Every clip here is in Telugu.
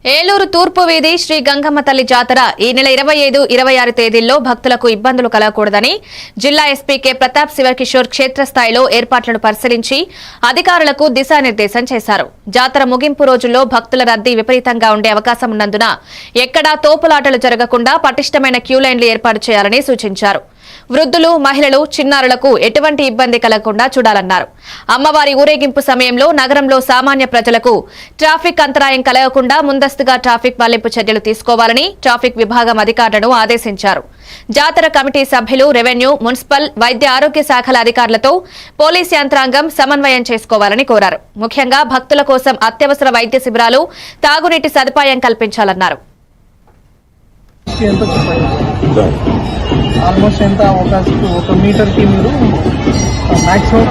ఏలూరు తూర్పు వీధి శ్రీ గంగమ్మ తల్లి జాతర ఈ నెల 25, 26 తేదీల్లో భక్తులకు ఇబ్బందులు కలగకూడదని జిల్లా ఎస్పీ కె ప్రతాప్ శివకిషోర్ క్షేత్రస్థాయిలో ఏర్పాట్లను పరిశీలించి అధికారులకు దిశానిర్దేశం చేశారు. జాతర ముగింపు రోజుల్లో భక్తుల రద్దీ విపరీతంగా ఉండే అవకాశం ఉన్నందున ఎక్కడా తోపులాటలు జరగకుండా పటిష్టమైన క్యూలైన్లు ఏర్పాటు చేయాలని సూచించారు. వృద్ధులు, మహిళలు, చిన్నారులకు ఎటువంటి ఇబ్బంది కలగకుండా చూడాలన్నారు. అమ్మవారి ఊరేగింపు సమయంలో నగరంలో సామాన్య ప్రజలకు ట్రాఫిక్ అంతరాయం కలగకుండా ముందస్తుగా ట్రాఫిక్ మళ్లింపు చర్యలు తీసుకోవాలని ట్రాఫిక్ విభాగం అధికారులను ఆదేశించారు. జాతర కమిటీ సభ్యులు రెవెన్యూ, మున్సిపల్, వైద్య ఆరోగ్య శాఖల అధికారులతో పోలీసు యంత్రాంగం సమన్వయం చేసుకోవాలని కోరారు. ముఖ్యంగా భక్తుల కోసం అత్యవసర వైద్య శిబిరాలు, తాగునీటి సదుపాయం కల్పించాలన్నారు. ఆల్మోస్ట్ ఎంత ఒక మీటర్కి మీరు మ్యాక్సిమం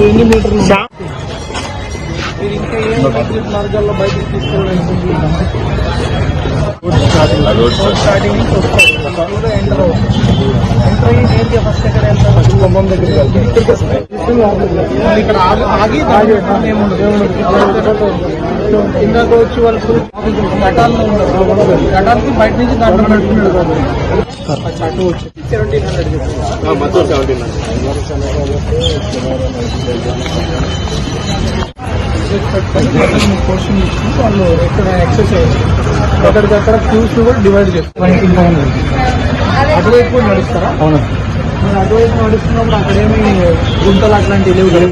ఎన్ని మీటర్లు మీరు ఇంకా ఏ మార్గాల్లో బయటకు తీసుకోవాలనుకుంటున్నాము. స్టార్టింగ్ నుంచి వస్తారు ఎంటర్ అయ్యి నేరుగా ఫస్ట్ ఎక్కడ వెళ్తారు, గుమ్మం దగ్గరికి ఇక్కడ ఆగి ఇందాక వచ్చి వాళ్ళు ఘటాల్లో ఉంటారు. ఘటాలకి బయట నుంచి దాంట్లో నడుపుతున్నాడు. అటు వచ్చి 1700 పోర్షన్ ఇచ్చి వాళ్ళు ఎక్కడ ఎక్సర్సైజ్ ఎక్కడికక్కడ క్యూస్ కూడా డివైడ్ చేస్తారు. అటువైపు నడుస్తారా? అవును. మీరు అటువైపు నడుస్తున్నప్పుడు అక్కడేమి గుంతలు అట్లాంటివి లేవు.